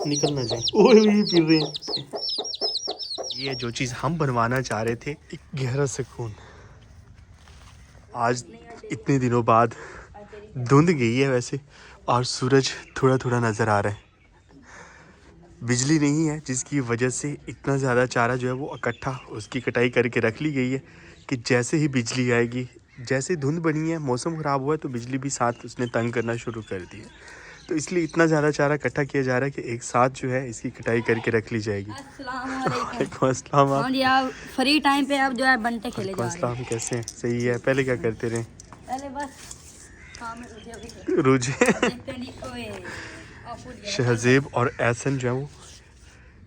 निकल ना जाए। ओए ये पी रहे हैं। ये जो चीज़ हम बनवाना चाह रहे थे, एक गहरा सुकून। आज इतने दिनों बाद धुंध गई है वैसे, और सूरज थोड़ा थोड़ा नज़र आ रहा है। बिजली नहीं है, जिसकी वजह से इतना ज़्यादा चारा जो है वो इकट्ठा उसकी कटाई करके रख ली गई है कि जैसे ही बिजली आएगी, जैसे धुंध बनी है, मौसम ख़राब हुआ है, तो बिजली भी साथ उसने तंग करना शुरू कर दी है। तो इसलिए इतना ज़्यादा चारा इकट्ठा किया जा रहा है कि एक साथ जो है इसकी कटाई करके रख ली जाएगी। वालेकुम अस्सलाम। हाँ जी, आप फ्री टाइम पे आप जो है बनते खेले जा रहे हैं। कैसे हैं? सही है। पहले क्या करते रहे? पहले बस काम में रुझे रुझे। देखते नहीं। ओए शहजेब और एहसन जो है वो,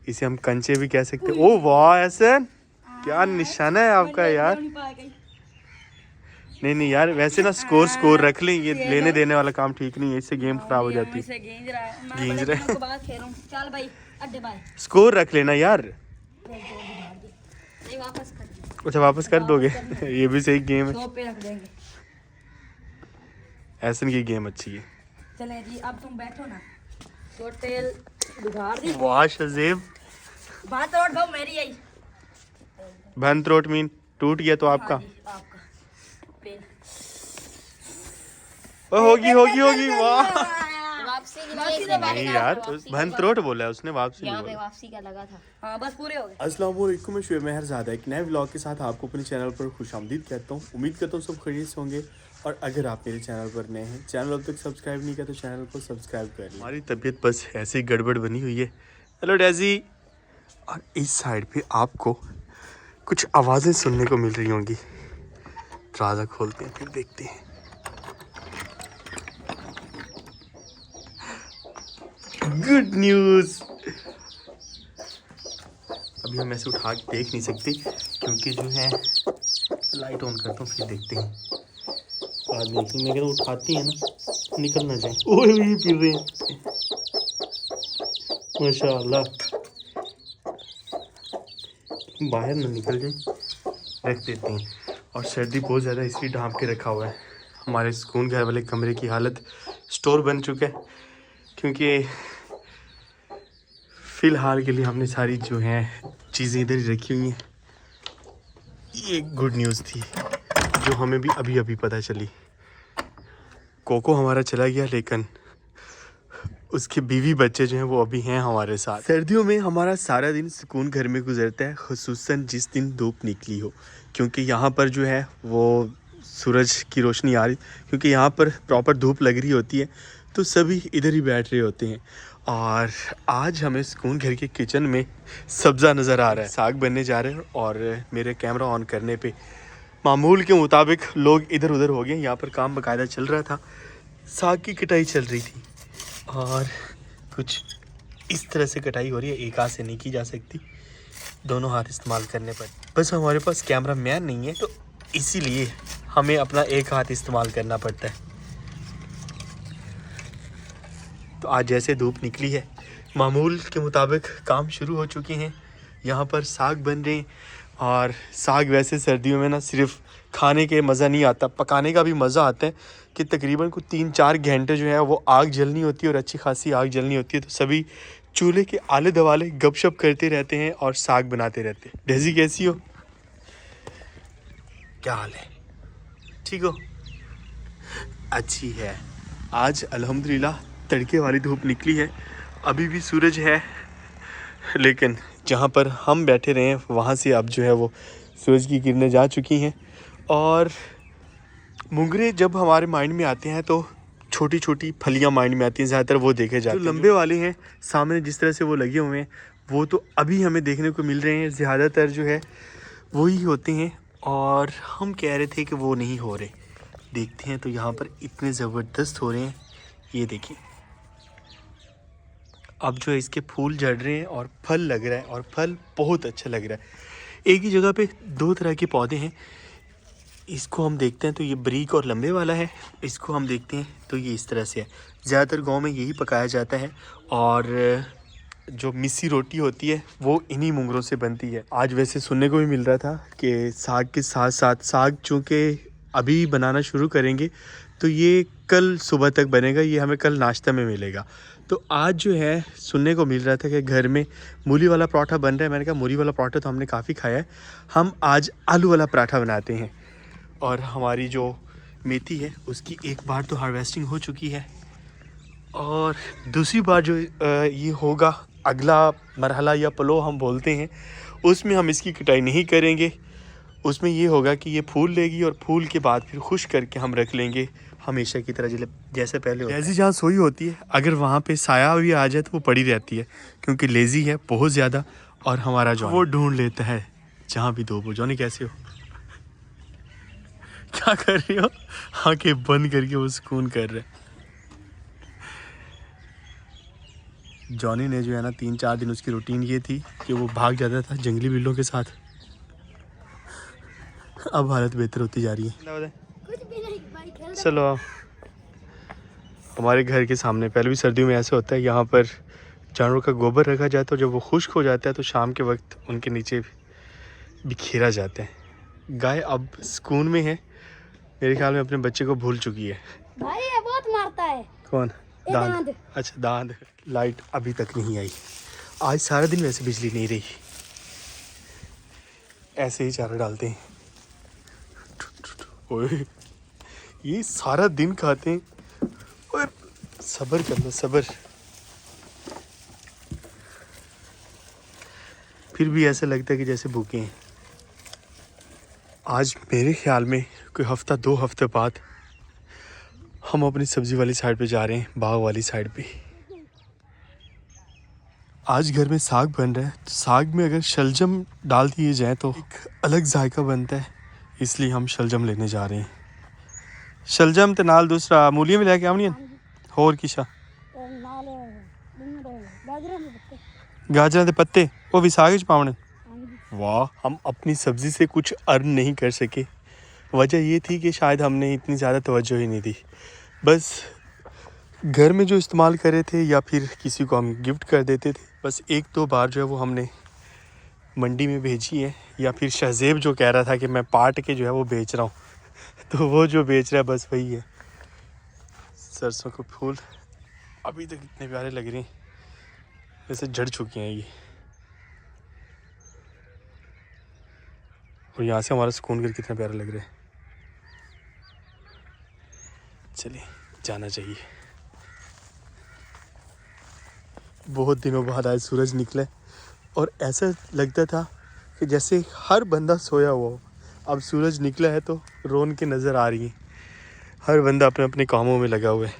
इसे हम कंचे भी कह सकते हैं। ओ वाह एहसन, क्या निशाना है आपका यार। नहीं यार, वैसे ना स्कोर रख लें, ये लेने देने वाला काम ठीक नहीं है, इससे गेम खराब हो जाती है। गींज रहा चल भाई अड्डे भाई, स्कोर रख लेना यार। वापस कर अच्छा वापस कर दोगे? ये भी सही गेम है। 100 पे रख देंगे। एहसन की गेम अच्छी है। चलें जी, अब तुम बैठो ना। तो तेल बुझार दी। वाह शहजेब, बात और दो मेरी आई। भन त्रोट मीन टूट गया तो आपका। हाँ जी, आपका पेल। होगी वाह। वापसी नहीं यार, भन त्रोट बोला है उसने, वापसी नहीं बोला। वापसी का लगा था। हाँ बस पूरे हो गए। अस्सलाम वालेकुम, मैं शुएब मेहरज़ादा एक नए व्लॉग के साथ आपको अपने चैनल पर खुशामदीद कहता हूँ। उम्मीद करता हूँ सब खैरियत से होंगे, और अगर आप मेरे चैनल पर नए हैं, चैनल अब तक सब्सक्राइब नहीं किया तो चैनल को सब्सक्राइब कर लें। हमारी तबीयत बस ऐसे ही गड़बड़ बनी हुई है। Hello Daisy. और इस साइड पे आपको कुछ आवाज़ें सुनने को मिल रही होंगी। दरवाज़ा खोलते हैं फिर देखते हैं। Good news. अभी हम ऐसे उठा के देख नहीं सकते, क्योंकि जो है लाइट ऑन करता हूँ फिर देखते हैं। आज देखिए, मैं कहता उठाती है ना, निकल ना जाए। ओए ये पी रहे हैं माशाल्लाह। बाहर ना निकल जाए, रख देते हैं। और सर्दी बहुत ज़्यादा इसलिए ढांप के रखा हुआ है। हमारे सुकून घर वाले कमरे की हालत स्टोर बन चुका है, क्योंकि फ़िलहाल के लिए हमने सारी जो हैं चीज़ें इधर ही रखी हुई हैं। ये एक गुड न्यूज़ थी जो हमें भी अभी अभी पता चली। कोको हमारा चला गया, लेकिन उसके बीवी बच्चे जो हैं वो अभी हैं हमारे साथ। सर्दियों में हमारा सारा दिन सुकून घर में गुजरता है, खुसूसन जिस दिन धूप निकली हो, क्योंकि यहाँ पर जो है वो सूरज की रोशनी आ रही, क्योंकि यहाँ पर प्रॉपर धूप लग रही होती है, तो सभी इधर ही बैठ रहे होते हैं। और आज हमें सुकून घर के किचन में सब्ज़ा नज़र आ रहा है, साग बनने जा रहे हैं। और मेरे कैमरा ऑन करने पे मामूल के मुताबिक लोग इधर उधर हो गए। यहाँ पर काम बाकायदा चल रहा था, साग की कटाई चल रही थी, और कुछ इस तरह से कटाई हो रही है, एक हाथ से नहीं की जा सकती, दोनों हाथ इस्तेमाल करने पर। बस हमारे पास कैमरा मैन नहीं है, तो इसीलिए हमें अपना एक हाथ इस्तेमाल करना पड़ता है। तो आज जैसे धूप निकली है, मामूल के मुताबिक काम शुरू हो चुके हैं। यहाँ पर साग बन रहे हैं, और साग वैसे सर्दियों में ना सिर्फ खाने के मज़ा नहीं आता, पकाने का भी मज़ा आता है, कि तकरीबन को 3-4 घंटे जो है वो आग जलनी होती है, और अच्छी खासी आग जलनी होती है। तो सभी चूल्हे के आले दवाले गपशप करते रहते हैं और साग बनाते रहते हैं। डेजी कैसी हो? क्या हाल है? ठीक हो? अच्छी है। आज अल्हम्दुलिल्लाह तड़के वाली धूप निकली है, अभी भी सूरज है, लेकिन जहाँ पर हम बैठे रहे हैं वहाँ से अब जो है वो सूरज की किरणें जा चुकी हैं। और मुंगरे जब हमारे माइंड में आते हैं तो छोटी छोटी फलियाँ माइंड में आती हैं, ज़्यादातर वो देखे जाते हैं। जो लंबे वाले हैं सामने जिस तरह से वो लगे हुए हैं, वो तो अभी हमें देखने को मिल रहे हैं, ज़्यादातर जो है वही होते हैं। और हम कह रहे थे कि वो नहीं हो रहे, देखते हैं तो यहाँ पर इतने ज़बरदस्त हो रहे हैं। ये देखिए, अब जो है इसके फूल झड़ रहे हैं और फल लग रहा है, और फल बहुत अच्छा लग रहा है। एक ही जगह पे 2 तरह के पौधे हैं। इसको हम देखते हैं तो ये बारीक और लंबे वाला है, इसको हम देखते हैं तो ये इस तरह से है। ज़्यादातर गांव में यही पकाया जाता है, और जो मिस्सी रोटी होती है वो इन्हीं मुंगरों से बनती है। आज वैसे सुनने को भी मिल रहा था कि साग के साथ साथ, साग चूँकि अभी बनाना शुरू करेंगे तो ये कल सुबह तक बनेगा, ये हमें कल नाश्ता में मिलेगा। तो आज जो है सुनने को मिल रहा था कि घर में मूली वाला पराठा बन रहा है। मैंने कहा मूली वाला पराठा तो हमने काफ़ी खाया है, हम आज आलू वाला पराठा बनाते हैं। और हमारी जो मेथी है उसकी एक बार तो हार्वेस्टिंग हो चुकी है, और दूसरी बार जो ये होगा अगला मरहला या पलो हम बोलते हैं, उसमें हम इसकी कटाई नहीं करेंगे। उसमें ये होगा कि ये फूल लेगी और फूल के बाद फिर खुश करके हम रख लेंगे हमेशा की तरह जैसे पहले होता है। लेज़ी जहाँ सोई होती है, अगर वहाँ पे साया भी आ जाए तो वो पड़ी रहती है, क्योंकि लेज़ी है बहुत ज़्यादा। और हमारा जो वो ढूंढ लेता है जहाँ भी धूप हो। जॉनी कैसे हो, क्या कर रही हो? आंखें बंद करके वो सुकून कर रहे। जॉनी ने जो है ना 3-4 दिन उसकी रूटीन ये थी कि वो भाग जाता था जंगली बिल्लों के साथ। अब हालत बेहतर होती जा रही है। चलो आओ। हमारे घर के सामने पहले भी सर्दियों में ऐसे होता है, यहाँ पर जानवरों का गोबर रखा जाता है। जब वो खुश्क हो जाता है तो शाम के वक्त उनके नीचे बिखेरा जाता है। गाय अब सुकून में है, मेरे ख्याल में अपने बच्चे को भूल चुकी है। भाई ये बहुत मारता है। कौन? दांत। दांत। अच्छा दांत। लाइट अभी तक नहीं आई, आज सारा दिन वैसे बिजली नहीं रही, ऐसे ही चारा डालते हैं। ओए ये सारा दिन खाते हैं। ओए सब्र कर लो सब्र। फिर भी ऐसा लगता है कि जैसे भूखे हैं। आज मेरे ख्याल में कोई हफ्ता 2 हफ्ते बाद हम अपनी सब्जी वाली साइड पे जा रहे हैं, बाग वाली साइड पे। आज घर में साग बन रहा है, तो साग में अगर शलजम डाल दिए जाए तो एक अलग जायका बनता है, इसलिए हम शलजम लेने जा रहे हैं। शलजम ते नाल दूसरा मूलियां भी लेके आनी होर किशा गाजर के पत्ते वो भी साग च पावने। वाह, हम अपनी सब्जी से कुछ अर्न नहीं कर सके। वजह ये थी कि शायद हमने इतनी ज़्यादा तवज्जो ही नहीं दी, बस घर में जो इस्तेमाल कर रहे थे या फिर किसी को हम गिफ्ट कर देते थे। बस 1-2 बार जो है वो हमने मंडी में भेजी है, या फिर शहजेब जो कह रहा था कि मैं पाट के जो है वो बेच रहा हूँ, तो वो जो बेच रहा है बस वही है। सरसों के फूल अभी तक इतने प्यारे लग रहे हैं, वैसे झड़ चुके हैं ये। और यहाँ से हमारा सुकून घर कितना प्यारा लग रहा है। चलिए जाना चाहिए। बहुत दिनों बाद आज सूरज निकला और ऐसा लगता था कि जैसे हर बंदा सोया हुआ हो। अब सूरज निकला है तो रौनकें नज़र आ रही हैं, हर बंदा अपने अपने कामों में लगा हुआ है।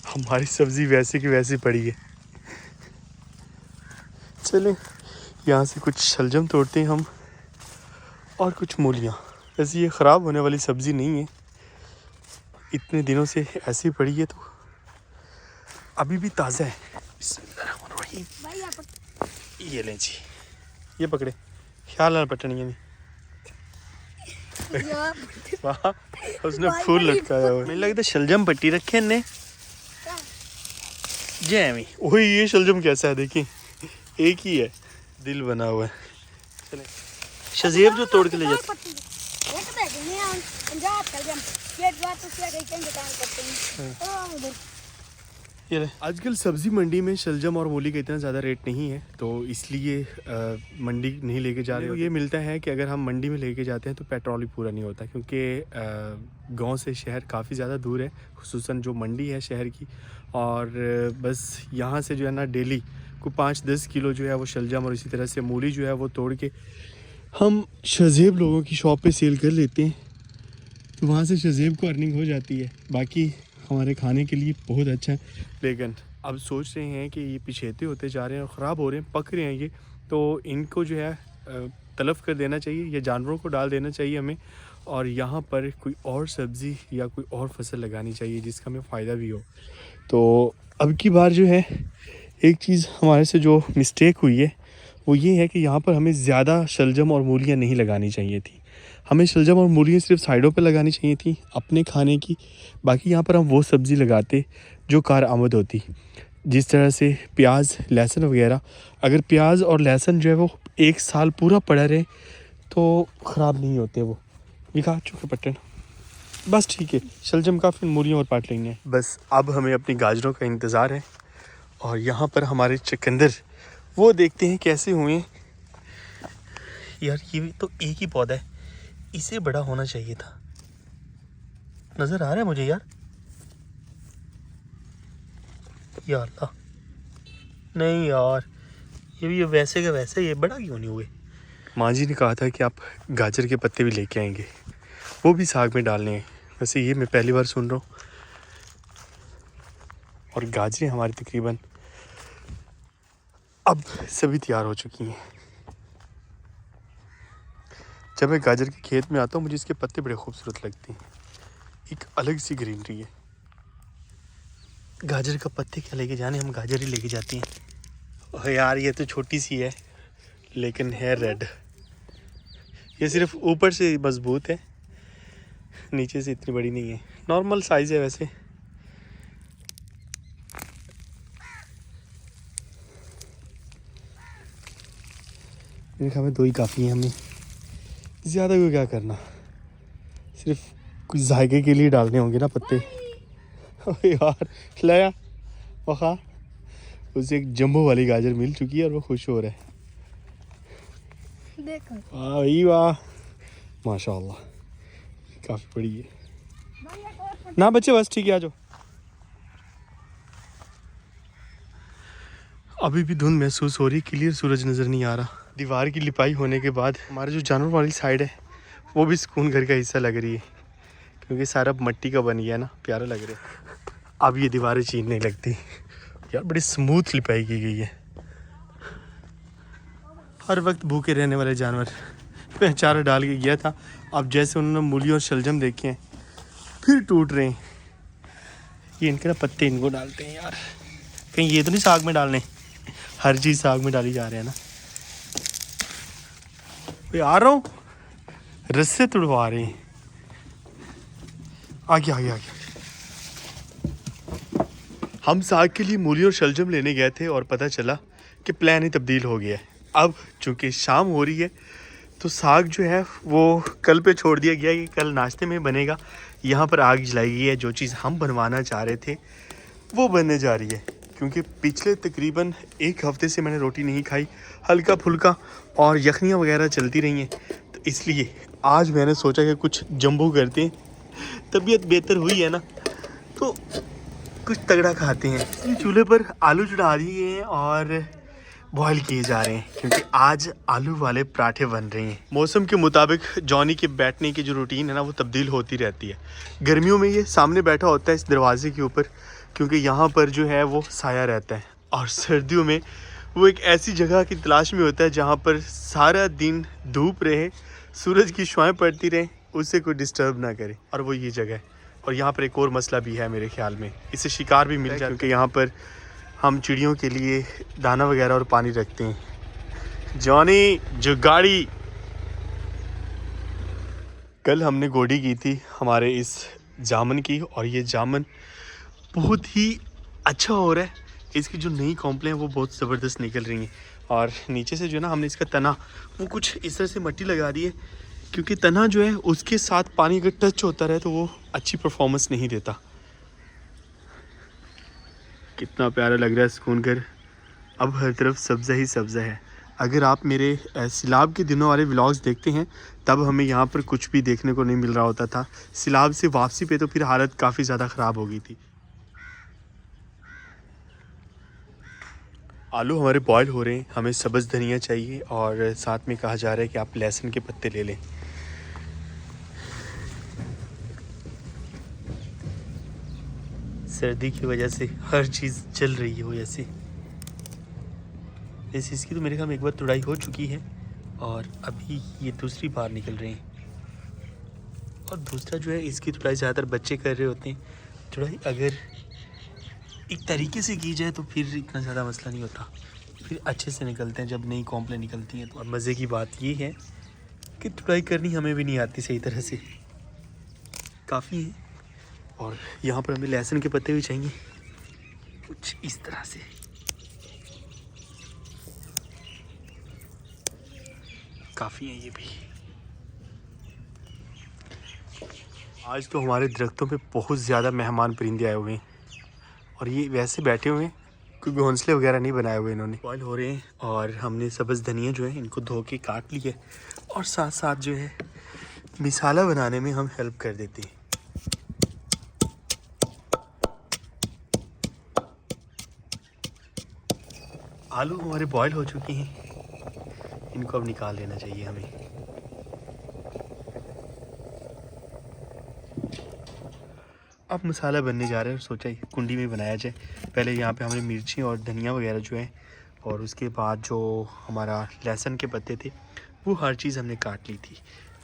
हमारी सब्ज़ी वैसे की वैसी पड़ी है। चलें यहाँ से कुछ शलजम तोड़ते हैं हम, और कुछ मूलियाँ। वैसे ये ख़राब होने वाली सब्ज़ी नहीं है, इतने दिनों से ऐसी पड़ी है तो अभी भी ताज़ा है। ये लें जी, ये पकड़े, ख्याल ना पटनी है नहीं। वाह, उसने फूल लटकाया हुआ। मुझे लगता है शलजम पट्टी रखे ने जैमी। वही ये शलजम कैसा है देखिए, एक ही है, दिल बना हुआ है। चले शजेब जो तोड़ के ले जाते। ये आजकल सब्ज़ी मंडी में शलजम और मूली का इतना ज़्यादा रेट नहीं है, तो इसलिए मंडी नहीं लेके जा रहे हो। ये मिलता है कि अगर हम मंडी में लेके जाते हैं तो पेट्रोल ही पूरा नहीं होता, क्योंकि गांव से शहर काफ़ी ज़्यादा दूर है, खुसूसन जो मंडी है शहर की। और बस यहाँ से जो है ना डेली को 5-10 किलो जो है वो शलजम और इसी तरह से मूली जो है वो तोड़ के हम शजेब लोगों की शॉप पे सेल कर लेते हैं, तो वहाँ से शजेब को अर्निंग हो जाती है। बाकी हमारे खाने के लिए बहुत अच्छा है। लेकिन अब सोच रहे हैं कि ये पिछेते होते जा रहे हैं और ख़राब हो रहे हैं, पक रहे हैं ये, तो इनको जो है तलफ़ कर देना चाहिए या जानवरों को डाल देना चाहिए हमें, और यहाँ पर कोई और सब्ज़ी या कोई और फसल लगानी चाहिए जिसका हमें फ़ायदा भी हो। तो अब की बार जो है एक चीज़ हमारे से जो मिस्टेक हुई है वो ये है कि यहाँ पर हमें ज़्यादा शलजम और मूलियाँ नहीं लगानी चाहिए थी। हमें शलजम और मूलियाँ सिर्फ साइडों पे लगानी चाहिए थी अपने खाने की। बाकी यहाँ पर हम वो सब्ज़ी लगाते जो कार आमद होती, जिस तरह से प्याज, लहसुन वगैरह। अगर प्याज और लहसुन जो है वो 1 साल पूरा पड़ा रहे तो ख़राब नहीं होते वो। ये खा चुके पट्टन बस ठीक है, शलजम का फिर मूलियों और पाट लेंगे। बस अब हमें अपनी गाजरों का इंतज़ार है। और यहाँ पर हमारे चुकंदर वो देखते हैं कैसे हुए। यार ये तो एक ही पौधा है, इसे बड़ा होना चाहिए था। नज़र आ रहा है मुझे यार। या अल्लाह, नहीं यार, ये वैसे का वैसे, ये बड़ा क्यों नहीं हुए। माँ जी ने कहा था कि आप गाजर के पत्ते भी लेके आएंगे, वो भी साग में डालने हैं। वैसे ये मैं पहली बार सुन रहा हूँ। और गाजरें हमारी तकरीबन अब सभी तैयार हो चुकी हैं। जब मैं गाजर के खेत में आता हूँ मुझे इसके पत्ते बड़े खूबसूरत लगते हैं, एक अलग सी ग्रीनरी है। गाजर का पत्ते क्या लेके जाने, हम गाजर ही लेके जाते हैं। ओह यार ये तो छोटी सी है लेकिन है रेड। ये सिर्फ ऊपर से मजबूत है, नीचे से इतनी बड़ी नहीं है, नॉर्मल साइज़ है वैसे। मेरे ख्याल में 2 ही काफ़ी है हमें, ज़्यादा को क्या करना, सिर्फ कुछ जायके के लिए डालने होंगे ना पत्ते। अबे यार लाया वखा, उसे एक जंबो वाली गाजर मिल चुकी है और वो खुश हो रहा है। देखो वाह भाई वाह, माशाल्लाह, काफ़ी बड़ी है ना बच्चे। बस ठीक है, आ जाओ। अभी भी धुंध महसूस हो रही, क्लियर सूरज नज़र नहीं आ रहा। दीवार की लिपाई होने के बाद हमारे जो जानवर वाली साइड है वो भी सुकून घर का हिस्सा लग रही है, क्योंकि सारा मट्टी का बन गया ना, प्यारा लग रहा है। अब ये दीवारें चीरने लगती यार, बड़ी स्मूथ लिपाई की गई है। हर वक्त भूखे रहने वाले जानवर, मैं चारा डाल के गया था, अब जैसे उन्होंने मूली और शलजम देखे हैं फिर टूट रहे हैं। ये इनके ना पत्ते इनको डालते हैं यार, कहीं ये तो नहीं साग में डालने, हर चीज़ साग में डाली जा रहे हैं ना। आ रहा हूँ, रस्से तुड़वा रहे हैं। आगे आगे आगे। हम साग के लिए मूली और शलजम लेने गए थे और पता चला कि प्लान ही तब्दील हो गया है। अब चूँकि शाम हो रही है तो साग जो है वो कल पे छोड़ दिया गया कि कल नाश्ते में बनेगा। यहाँ पर आग जलाई गई है, जो चीज़ हम बनवाना चाह रहे थे वो बनने जा रही है। क्योंकि पिछले तकरीबन 1 हफ़्ते से मैंने रोटी नहीं खाई, हल्का फुल्का और यखनियाँ वगैरह चलती रही हैं, तो इसलिए आज मैंने सोचा कि कुछ जंबो करते हैं। तबीयत बेहतर हुई है ना तो कुछ तगड़ा खाते हैं। चूल्हे पर आलू चढ़ा दिए हैं और बॉईल किए जा रहे हैं, क्योंकि आज आलू वाले पराठे बन रहे हैं। मौसम के मुताबिक जॉनी के बैठने की जो रूटीन है ना वो तब्दील होती रहती है। गर्मियों में ये सामने बैठा होता है इस दरवाजे के ऊपर, क्योंकि यहाँ पर जो है वो साया रहता है। और सर्दियों में वो एक ऐसी जगह की तलाश में होता है जहाँ पर सारा दिन धूप रहे, सूरज की छाएं पड़ती रहे, उससे कोई डिस्टर्ब ना करे, और वो ये जगह है। और यहाँ पर एक और मसला भी है मेरे ख्याल में, इससे शिकार भी मिल जाए, क्योंकि यहाँ पर हम चिड़ियों के लिए दाना वगैरह और पानी रखते हैं। जॉनी जो गाड़ी, कल हमने गोडी की थी हमारे इस जामुन की, और ये जामुन बहुत ही अच्छा हो रहा है। इसकी जो नई कॉम्प्लें हैं वो बहुत ज़बरदस्त निकल रही हैं। और नीचे से जो है ना हमने इसका तना वो कुछ इस तरह से मिट्टी लगा दी है, क्योंकि तना जो है उसके साथ पानी अगर टच होता रहे तो वो अच्छी परफॉर्मेंस नहीं देता। कितना प्यारा लग रहा है सुकून कर। अब हर तरफ सब्ज़ा ही सब्ज़ा है। अगर आप मेरे सिलाब के दिनों वाले व्लॉग्स देखते हैं तब हमें यहाँ पर कुछ भी देखने को नहीं मिल रहा होता था। सिलाब से वापसी पे तो फिर हालत काफ़ी ज़्यादा ख़राब हो गई थी। आलू हमारे बॉयल हो रहे हैं, हमें सब्ज़ धनिया चाहिए और साथ में कहा जा रहा है कि आप लहसुन के पत्ते ले लें। सर्दी की वजह से हर चीज़ चल रही है वो ऐसे। इसकी तो मेरे ख्याल में एक बार तुड़ाई हो चुकी है और अभी ये दूसरी बार निकल रही हैं। और दूसरा जो है इसकी तुड़ाई ज़्यादातर बच्चे कर रहे होते हैं। तुड़ाई अगर एक तरीके से की जाए तो फिर इतना ज़्यादा मसला नहीं होता, फिर अच्छे से निकलते हैं जब नई कॉम्प्लें निकलती हैं। तो और मज़े की बात ये है कि तुड़ाई करनी हमें भी नहीं आती सही तरह से, काफ़ी है। और यहाँ पर हमें लहसुन के पत्ते भी चाहिए कुछ इस तरह से। काफ़ी है ये भी। आज तो हमारे दरख्तों पे बहुत ज़्यादा मेहमान परिंदे आए हुए हैं और ये वैसे बैठे हुए हैं क्योंकि घोंसले वगैरह नहीं बनाए हुए इन्होंने। बॉयल हो रहे हैं और हमने सब्ज़ धनिया जो है इनको धो के काट लिए और साथ साथ जो है मिसाला बनाने में हम हेल्प कर देते हैं। आलू हमारे बॉयल हो चुके हैं, इनको अब निकाल लेना चाहिए हमें। अब मसाला बनने जा रहा है और सोचा कुंडी में बनाया जाए। पहले यहाँ पे हमने मिर्ची और धनिया वगैरह जो है और उसके बाद जो हमारा लहसुन के पत्ते थे वो हर चीज़ हमने काट ली थी।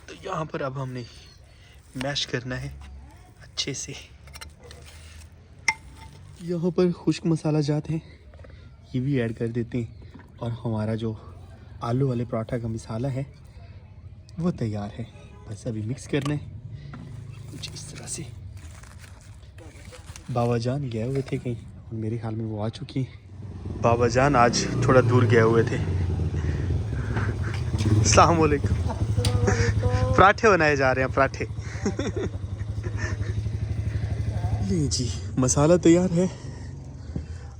तो यहाँ पर अब हमने मैश करना है अच्छे से। यहाँ पर खुश्क मसाला जाते हैं, ये भी ऐड कर देते हैं और हमारा जो आलू वाले पराठा का मसाला है वो तैयार है। बस अभी मिक्स करना है कुछ इस तरह से। बाबा जान गए हुए थे कहीं और मेरे ख्याल में वो आ चुकी हैं। बाबा जान आज थोड़ा दूर गए हुए थे। अस्सलाम वालेकुम। पराठे बनाए जा रहे हैं, पराठे। ले जी, मसाला तैयार है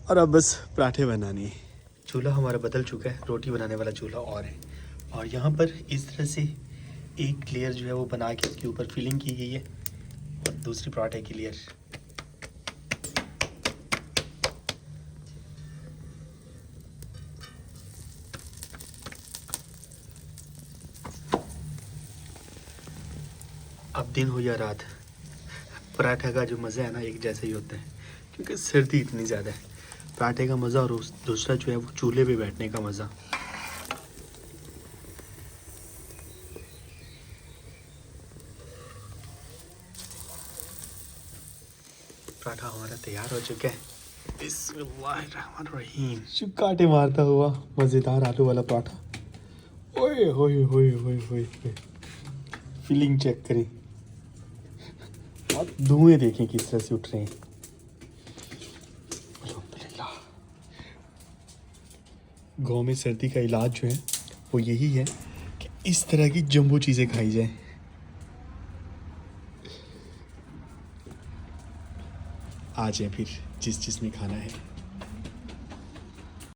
और अब बस पराठे बनाने हैं। चूल्हा हमारा बदल चुका है, रोटी बनाने वाला चूल्हा और है। और यहाँ पर इस तरह से एक लेयर जो है वो बना के उसके ऊपर फिलिंग की गई है और दूसरी पराठे की लेयर। अब दिन हो या रात, पराठा का जो मज़ा है ना एक जैसा ही होता है क्योंकि सर्दी इतनी ज़्यादा है। पराठे का मज़ा और दूसरा जो है वो चूल्हे पे बैठने का मज़ा। पराठा हमारा तैयार हो चुका है। बिस्मिल्लाहिर्रहमानिर्रहीम। शुभ कांटे मारता हुआ मज़ेदार आलू वाला पराठा। ओए होए होए होए होए होए। फीलिंग चेक करें और धुएं देखें किस तरह से उठ रहे हैं। अल्हम्दुलिल्लाह। गाँव में सर्दी का इलाज जो है वो यही है कि इस तरह की जंबो चीज़ें खाई जाएं। आ जाए फिर जिसने खाना है।